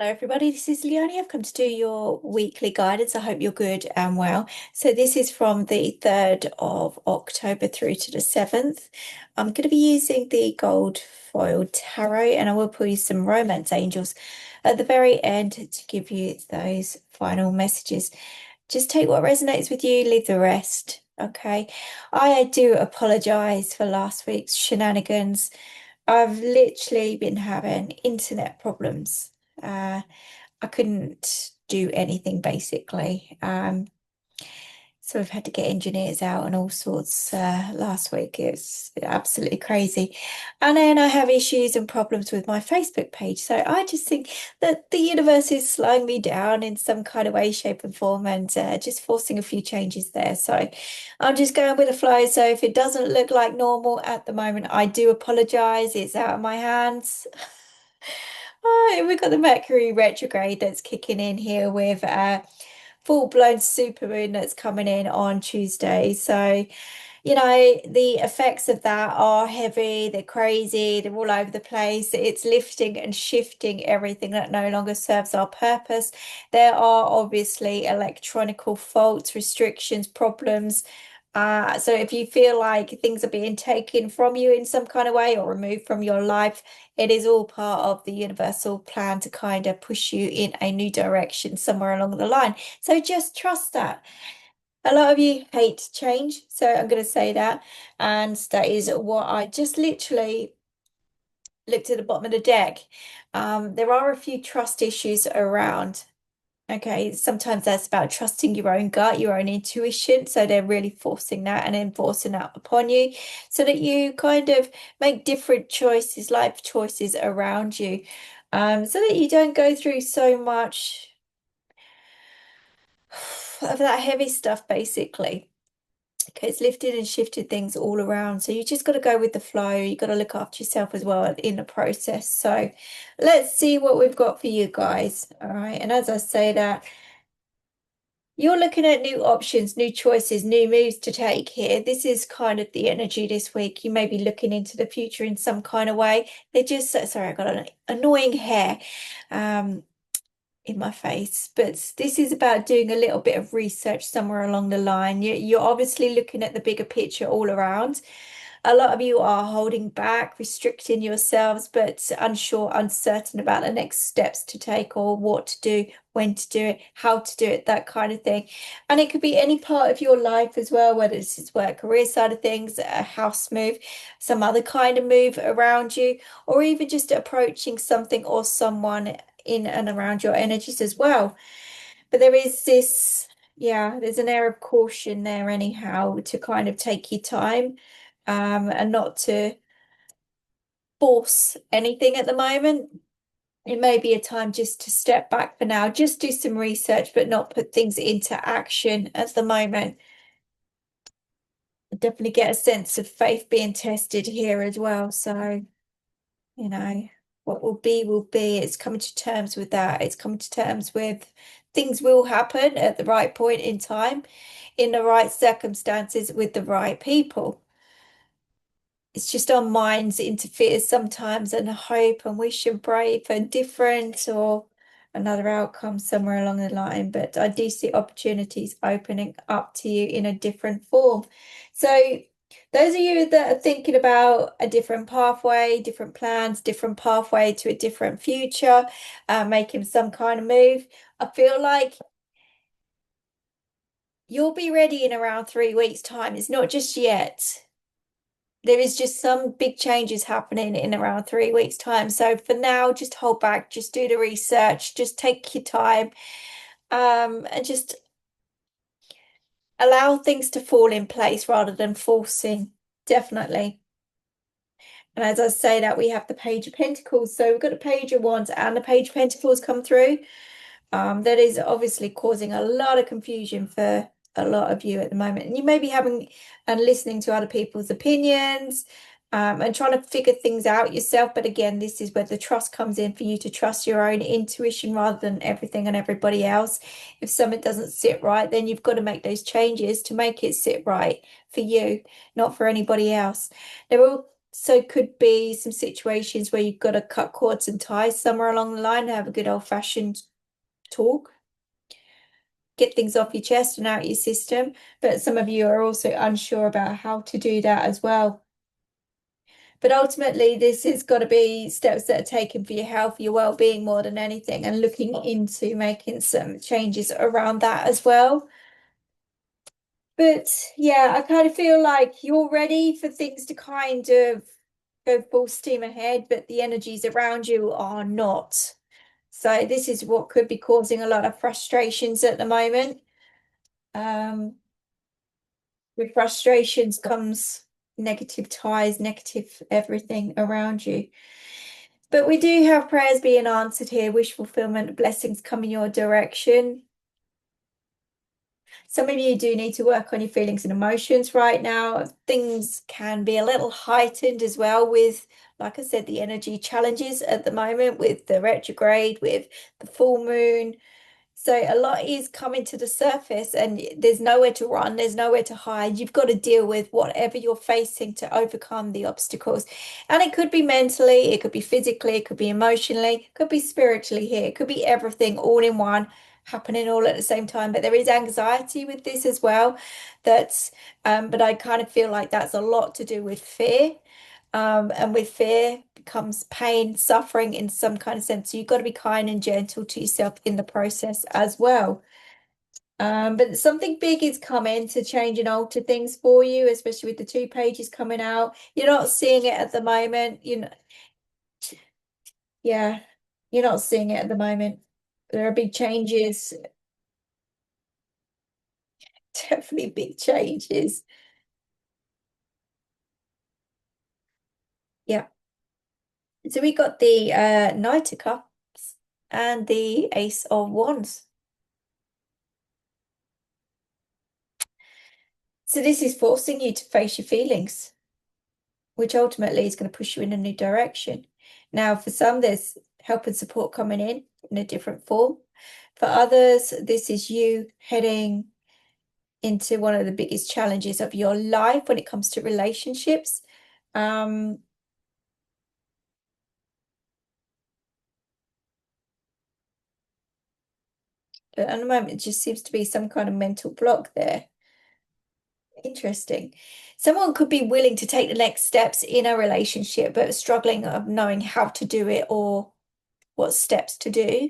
Hello, everybody. This is Leone. I've come to do your weekly guidance. I hope you're good and well. So this is from the 3rd of October through to the 7th. I'm going to be using the gold foil tarot, and I will pull you some romance angels at the very end to give you those final messages. Just take what resonates with you, leave the rest. Okay. I do apologize for last week's shenanigans. I've literally been having internet problems. I couldn't do anything basically. So we've had to get engineers out and all sorts last week. It's absolutely crazy. And then I have issues and problems with my Facebook page. So I just think that the universe is slowing me down in some kind of way, shape, and form, and just forcing a few changes there. So I'm just going with the flow. So if it doesn't look like normal at the moment, I do apologize. It's out of my hands. Oh, we've got the Mercury retrograde that's kicking in here with full-blown supermoon that's coming in on Tuesday. So, the effects of that are heavy, they're crazy, they're all over the place. It's lifting and shifting everything that no longer serves our purpose. There are obviously electronical faults, restrictions, problems. So if you feel like things are being taken from you in some kind of way or removed from your life, it is all part of the universal plan to kind of push you in a new direction somewhere along the line. So just trust that. A lot of you hate change, so I'm going to say that. And that is what I just literally looked at the bottom of the deck. There are a few trust issues around. Okay, sometimes that's about trusting your own gut, your own intuition. So they're really forcing that and enforcing that upon you so that you kind of make different choices, life choices around you, so that you don't go through so much of that heavy stuff, basically. Okay, it's lifted and shifted things all around. So you just got to go with the flow. You got to look after yourself as well in the process. So let's see what we've got for you guys. All right. And as I say that, you're looking at new options, new choices, new moves to take here. This is kind of the energy this week. You may be looking into the future in some kind of way. They're just, sorry, I got an annoying hair in my face. But this is about doing a little bit of research somewhere along the line. You're obviously looking at the bigger picture all around. A lot of you are holding back, restricting yourselves, but unsure, uncertain about the next steps to take or what to do, when to do it, how to do it, that kind of thing. And it could be any part of your life as well, whether it's work, career side of things, a house move, some other kind of move around you, or even just approaching something or someone in and around your energies as well. But there is this, yeah, there's an air of caution there anyhow to kind of take your time and not to force anything at the moment. It may be a time just to step back for now, just do some research, but not put things into action at the moment. Definitely get a sense of faith being tested here as well. So, what will be will be. It's coming to terms with that. It's coming to terms with things will happen at the right point in time, in the right circumstances, with the right people. It's just our minds interfere sometimes and hope and wish and pray for different or another outcome somewhere along the line. But I do see opportunities opening up to you in a different form. So those of you that are thinking about a different pathway, different plans, different pathway to a different future, making some kind of move, I feel like you'll be ready in around 3 weeks' time. It's not just yet. There is just some big changes happening in around 3 weeks' time. So for now, just hold back, just do the research, just take your time, and just allow things to fall in place rather than forcing, definitely. And as I say that, we have the Page of Pentacles. So we've got the Page of Wands and the Page of Pentacles come through. That is obviously causing a lot of confusion for a lot of you at the moment. And you may be having and listening to other people's opinions and trying to figure things out yourself. But again, this is where the trust comes in for you to trust your own intuition rather than everything and everybody else. If something doesn't sit right, then you've got to make those changes to make it sit right for you, not for anybody else. There will So could be some situations where you've got to cut cords and ties somewhere along the line and have a good old-fashioned talk. Get things off your chest and out your system. But some of you are also unsure about how to do that as well. But ultimately, this has got to be steps that are taken for your health, your well-being more than anything, and looking into making some changes around that as well. But yeah, I kind of feel like you're ready for things to kind of go full steam ahead, but the energies around you are not. So this is what could be causing a lot of frustrations at the moment. With frustrations comes negative ties, negative everything around you. But we do have prayers being answered here, wish fulfillment, blessings coming your direction. Some of you do need to work on your feelings and emotions right now. Things can be a little heightened as well with, like I said, the energy challenges at the moment with the retrograde, with the full moon. So a lot is coming to the surface and there's nowhere to run, there's nowhere to hide. You've got to deal with whatever you're facing to overcome the obstacles. And it could be mentally, it could be physically, it could be emotionally, it could be spiritually here, it could be everything all in one, happening all at the same time. But there is anxiety with this as well. But I kind of feel like that's a lot to do with fear. And with fear comes pain, suffering in some kind of sense. So you've got to be kind and gentle to yourself in the process as well. But something big is coming to change and alter things for you, especially with the 2 pages coming out. You're not seeing it at the moment. Yeah, you're not seeing it at the moment. There are big changes, definitely big changes. Yeah. So we got the Knight of Cups and the Ace of Wands. So this is forcing you to face your feelings, which ultimately is going to push you in a new direction. Now, for some, there's help and support coming in a different form. For others, this is you heading into one of the biggest challenges of your life when it comes to relationships. At the moment, it just seems to be some kind of mental block there. Interesting. Someone could be willing to take the next steps in a relationship, but struggling of knowing how to do it or what steps to do.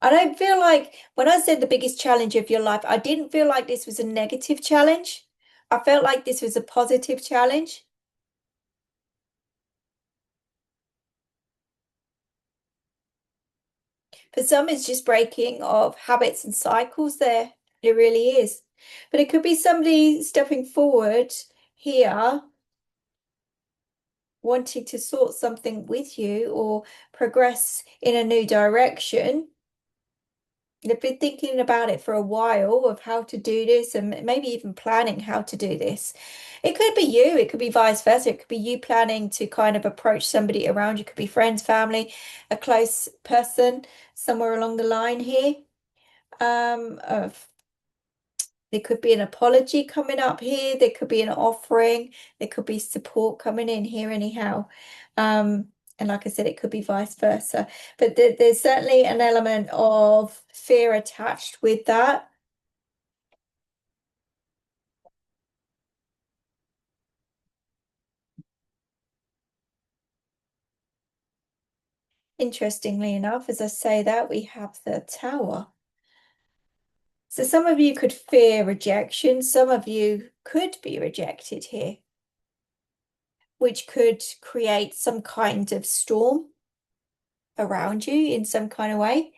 I don't feel like when I said the biggest challenge of your life, I didn't feel like this was a negative challenge. I felt like this was a positive challenge. For some, it's just breaking of habits and cycles there. It really is. But it could be somebody stepping forward here, wanting to sort something with you or progress in a new direction. They've been thinking about it for a while of how to do this and maybe even planning how to do this. It could be you, it could be vice versa. It could be you planning to kind of approach somebody around you. It could be friends, family, a close person somewhere along the line here. Of There could be an apology coming up here. There could be an offering. There could be support coming in here anyhow. And like I said, it could be vice versa. But there's certainly an element of fear attached with that. Interestingly enough, as I say that, we have the Tower. So some of you could fear rejection. Some of you could be rejected here, which could create some kind of storm around you in some kind of way.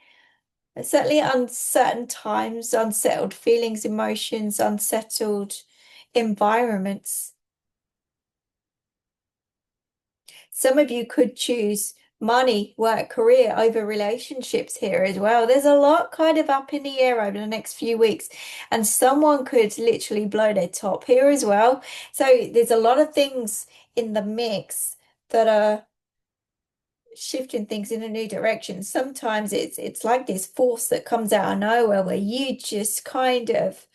Certainly uncertain times, unsettled feelings, emotions, unsettled environments. Some of you could choose money, work, career over relationships here as well. There's a lot kind of up in the air over the next few weeks, and someone could literally blow their top here as well. So there's a lot of things in the mix that are shifting things in a new direction. Sometimes it's like this force that comes out of nowhere where you just kind of,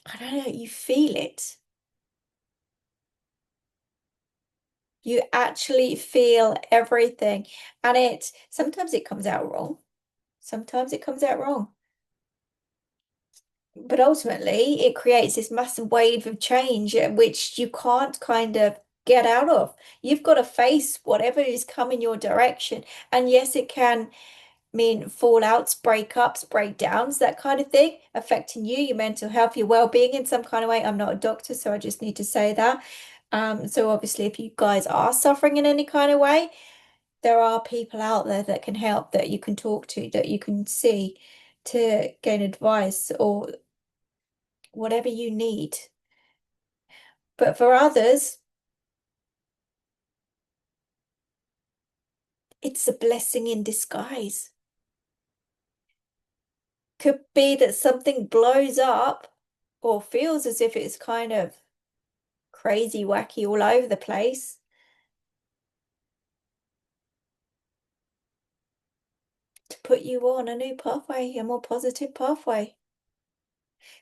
I don't know, you feel it. You actually feel everything. And sometimes it comes out wrong. Sometimes it comes out wrong. But ultimately, it creates this massive wave of change, which you can't kind of get out of. You've got to face whatever is coming your direction. And yes, it can mean fallouts, breakups, breakdowns, that kind of thing, affecting you, your mental health, your well-being in some kind of way. I'm not a doctor, so I just need to say that. So obviously, if you guys are suffering in any kind of way, there are people out there that can help, that you can talk to, that you can see to gain advice or whatever you need. But for others, it's a blessing in disguise. Could be that something blows up or feels as if it's kind of crazy, wacky, all over the place to put you on a new pathway, a more positive pathway.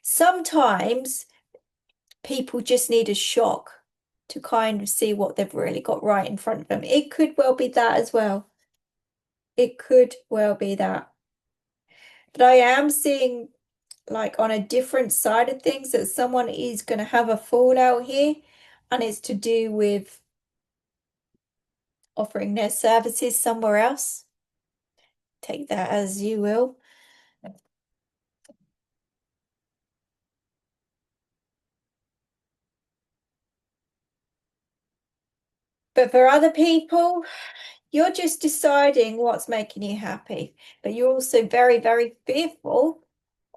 Sometimes people just need a shock to kind of see what they've really got right in front of them. It could well be that as well. It could well be that. But I am seeing, like, on a different side of things, that someone is going to have a fallout here, and it's to do with offering their services somewhere else. Take that as you will. But for other people, you're just deciding what's making you happy. But you're also very, very fearful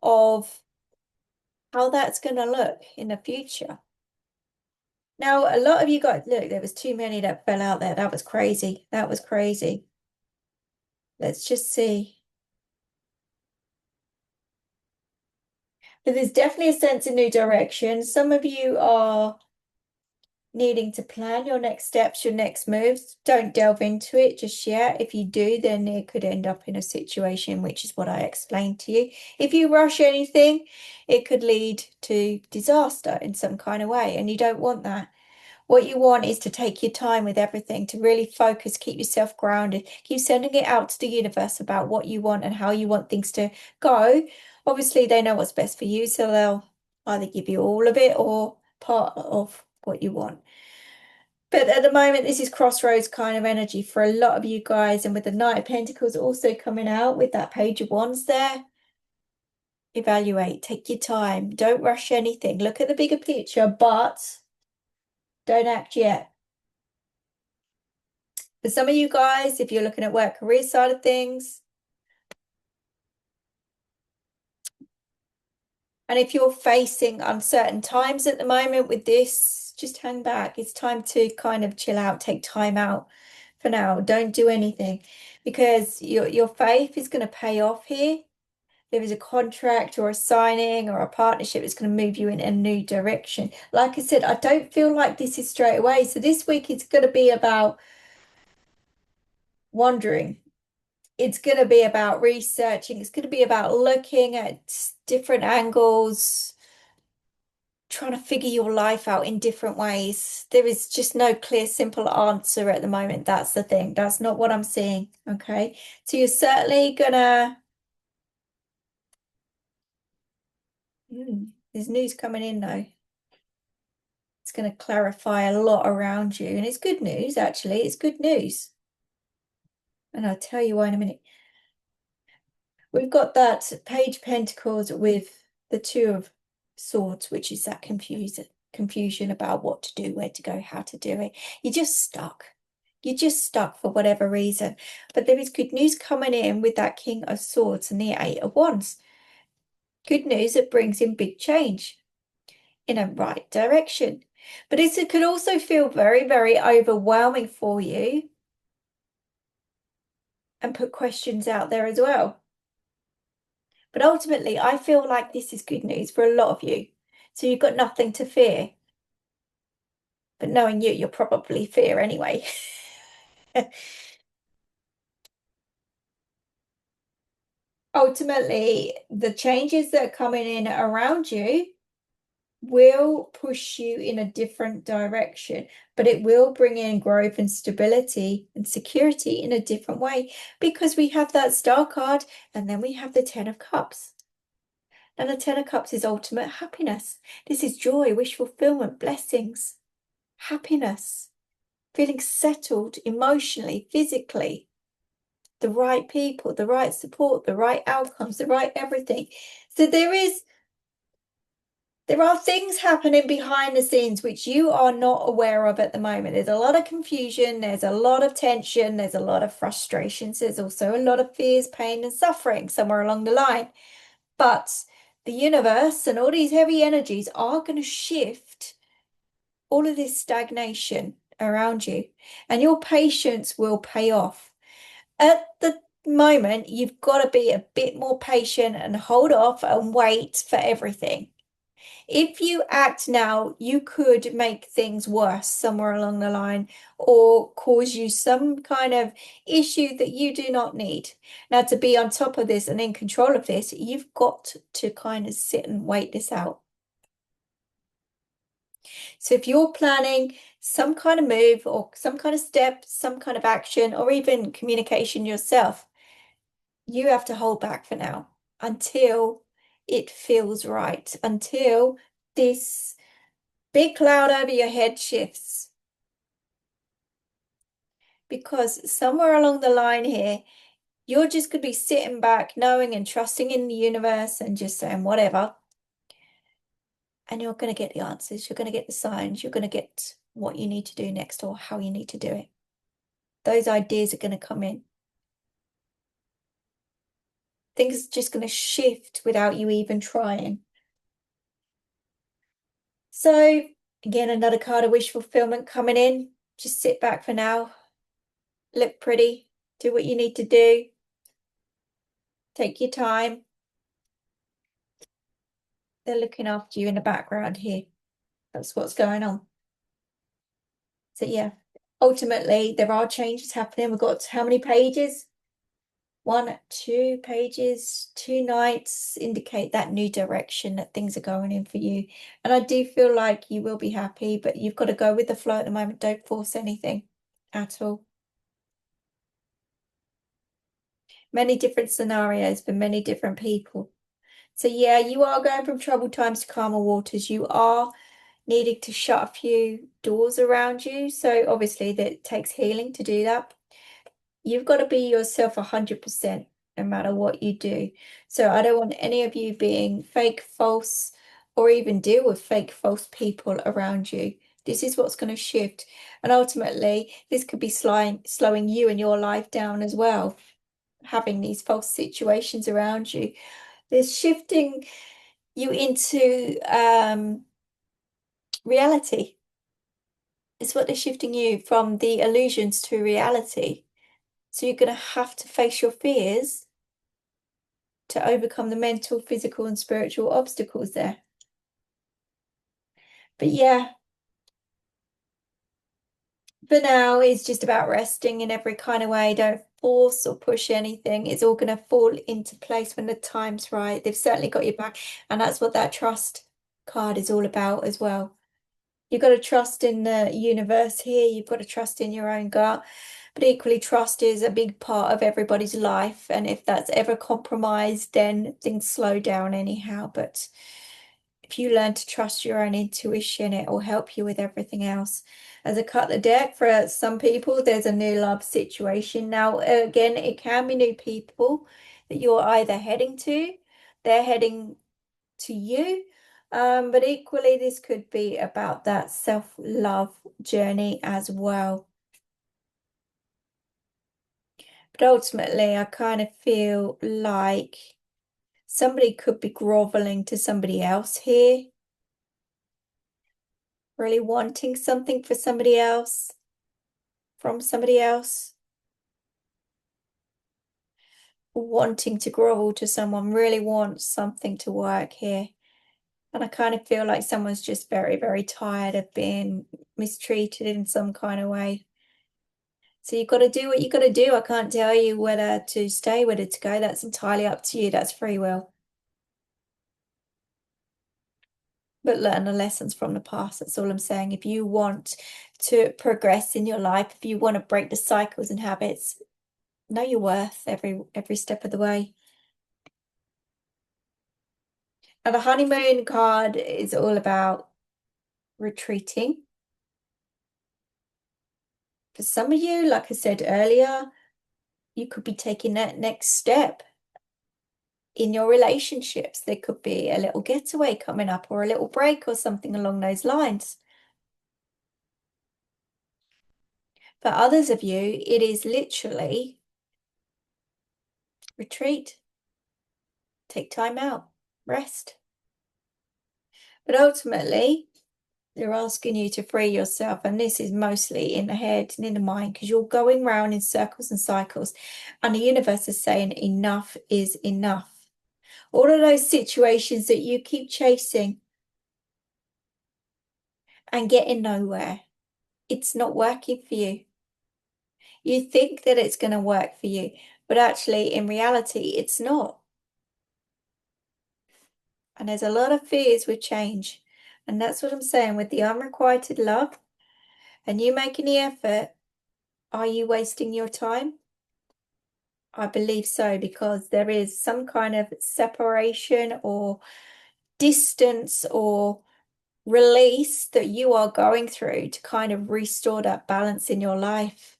of how that's going to look in the future. Now, a lot of you guys, look, there was too many that fell out there. That was crazy. That was crazy. Let's just see. But there's definitely a sense of new direction. Some of you are needing to plan your next steps, your next moves. Don't delve into it just yet. If you do, then it could end up in a situation, which is what I explained to you. If you rush anything, it could lead to disaster in some kind of way, and you don't want that. What you want is to take your time with everything, to really focus, keep yourself grounded, keep sending it out to the universe about what you want and how you want things to go. Obviously, they know what's best for you, so they'll either give you all of it or part of what you want. But at the moment, this is crossroads kind of energy for a lot of you guys. And with the Knight of Pentacles also coming out with that Page of Wands there, evaluate, take your time, don't rush anything. Look at the bigger picture, but don't act yet. For some of you guys, if you're looking at work career side of things, and if you're facing uncertain times at the moment with this, just hang back. It's time to kind of chill out, take time out for now. Don't do anything, because your faith is going to pay off here. There is a contract or a signing or a partnership that's going to move you in a new direction. Like I said, I don't feel like this is straight away. So this week it's going to be about wandering. It's going to be about researching. It's going to be about looking at different angles, trying to figure your life out in different ways. There is just no clear, simple answer at the moment. That's the thing. That's not what I'm seeing. Okay. So you're certainly gonna, there's news coming in though. It's going to clarify a lot around you. And it's good news, actually. It's good news. And I'll tell you why in a minute. We've got that Page of Pentacles with the Two of Swords, which is that confusion about what to do, where to go, how to do it. You're just stuck. You're just stuck for whatever reason. But there is good news coming in with that King of Swords and the Eight of Wands. Good news that brings in big change in a right direction. But it could also feel very, very overwhelming for you and put questions out there as well. But ultimately, I feel like this is good news for a lot of you. So you've got nothing to fear. But knowing you, you'll probably fear anyway. Ultimately, the changes that are coming in around you will push you in a different direction, but it will bring in growth and stability and security in a different way, because we have that Star card and then we have the Ten of Cups. Now, the Ten of Cups is ultimate happiness. This is joy, wish fulfillment, blessings, happiness, feeling settled emotionally, physically, the right people, the right support, the right outcomes, the right everything. So there are things happening behind the scenes which you are not aware of at the moment. There's a lot of confusion, there's a lot of tension, there's a lot of frustrations, there's also a lot of fears, pain, and suffering somewhere along the line. But the universe and all these heavy energies are going to shift all of this stagnation around you, and your patience will pay off. At the moment, you've got to be a bit more patient and hold off and wait for everything. If you act now, you could make things worse somewhere along the line, or cause you some kind of issue that you do not need. Now, to be on top of this and in control of this, you've got to kind of sit and wait this out. So if you're planning some kind of move or some kind of step, some kind of action, or even communication yourself, you have to hold back for now until it feels right, until this big cloud over your head shifts. Because somewhere along the line here, you're just going to be sitting back, knowing and trusting in the universe and just saying whatever. And you're going to get the answers, you're going to get the signs, you're going to get what you need to do next or how you need to do it. Those ideas are going to come in. Things are just going to shift without you even trying. So again, another card of wish fulfillment coming in. Just sit back for now. Look pretty. Do what you need to do. Take your time. They're looking after you in the background here. That's what's going on. So yeah, ultimately there are changes happening. We've got how many pages? 1, 2 pages, 2 nights indicate that new direction that things are going in for you. And I do feel like you will be happy, but you've got to go with the flow at the moment. Don't force anything at all. Many different scenarios for many different people. So yeah, you are going from troubled times to calmer waters. You are needing to shut a few doors around you. So obviously that takes healing to do that. You've got to be yourself 100% no matter what you do. So I don't want any of you being fake, false, or even deal with fake, false people around you. This is what's going to shift. And ultimately, this could be slowing you and your life down as well, having these false situations around you. There's shifting you into reality. It's what they're shifting you from the illusions to reality. So you're going to have to face your fears to overcome the mental, physical, and spiritual obstacles there. But yeah, for now, it's just about resting in every kind of way. Don't force or push anything. It's all going to fall into place when the time's right. They've certainly got your back. And that's what that trust card is all about as well. You've got to trust in the universe here. You've got to trust in your own gut. But equally, trust is a big part of everybody's life. And if that's ever compromised, then things slow down anyhow. But if you learn to trust your own intuition, it will help you with everything else. As I cut the deck, for some people, there's a new love situation. Now, again, it can be new people that you're either heading to, they're heading to you. But equally, this could be about that self-love journey as well. But ultimately, I kind of feel like somebody could be groveling to somebody else here, really wanting something for somebody else, from somebody else, wanting to grovel to someone, really wants something to work here. And I kind of feel like someone's just very, very tired of being mistreated in some kind of way. So you've got to do what you've got to do. I can't tell you whether to stay, whether to go. That's entirely up to you. That's free will. but learn the lessons from the past. That's all I'm saying. If you want to progress in your life, if you want to break the cycles and habits, know your worth every step of the way. Now, the honeymoon card is all about retreating. For some of you, like I said earlier, you could be taking that next step in your relationships. There could be a little getaway coming up or a little break or something along those lines. For others of you, it is literally retreat, take time out, rest. But ultimately, they're asking you to free yourself, and this is mostly in the head and in the mind, because you're going round in circles and cycles, and the universe is saying enough is enough. All of those situations that you keep chasing and getting nowhere, it's not working for you. You think that it's going to work for you, but actually, in reality, it's not. And there's a lot of fears with change. And that's what I'm saying with the unrequited love and you making the effort. Are you wasting your time? I believe so, because there is some kind of separation or distance or release that you are going through to kind of restore that balance in your life.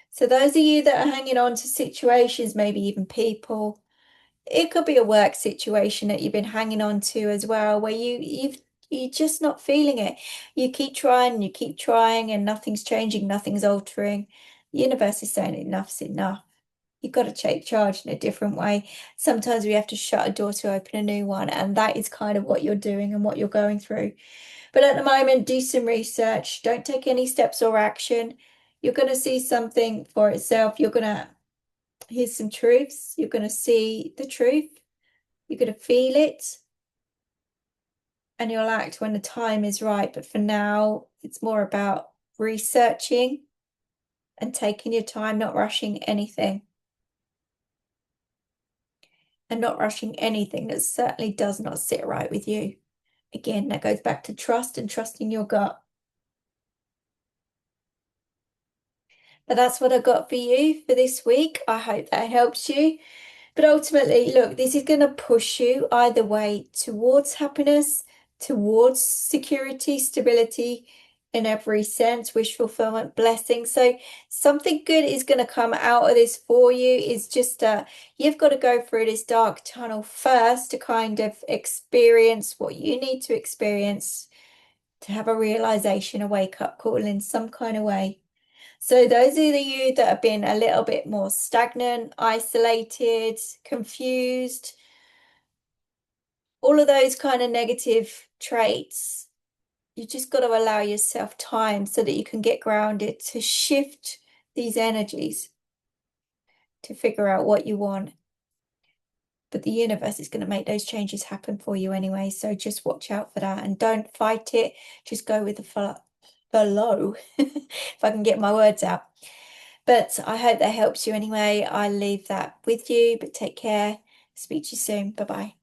So those of you that are hanging on to situations, maybe even people, it could be a work situation that you've been hanging on to as well, where you're just not feeling it. You keep trying, and nothing's changing, nothing's altering. The universe is saying enough's enough. You've got to take charge in a different way. Sometimes we have to shut a door to open a new one, and that is kind of what you're doing and what you're going through. But at the moment, do some research. Don't take any steps or action. You're going to see something for itself. You're going to hear some truths. You're going to see the truth. You're going to feel it. And you'll act when the time is right. But for now, it's more about researching and taking your time, not rushing anything. And not rushing anything that certainly does not sit right with you. Again, that goes back to trust and trusting your gut. But that's what I got for you for this week. I hope that helps you. But ultimately, look, this is going to push you either way towards happiness, towards security, stability in every sense, wish fulfillment, blessing. So something good is going to come out of this for you. It's just you've got to go through this dark tunnel first to kind of experience what you need to experience to have a realization, a wake-up call in some kind of way. So those are you that have been a little bit more stagnant, isolated, confused, all of those kind of negative traits, you just got to allow yourself time so that you can get grounded to shift these energies to figure out what you want. But the universe is going to make those changes happen for you anyway. So just watch out for that and don't fight it. Just go with the flow, if I can get my words out. But I hope that helps you anyway. I leave that with you, but take care. Speak to you soon. Bye-bye.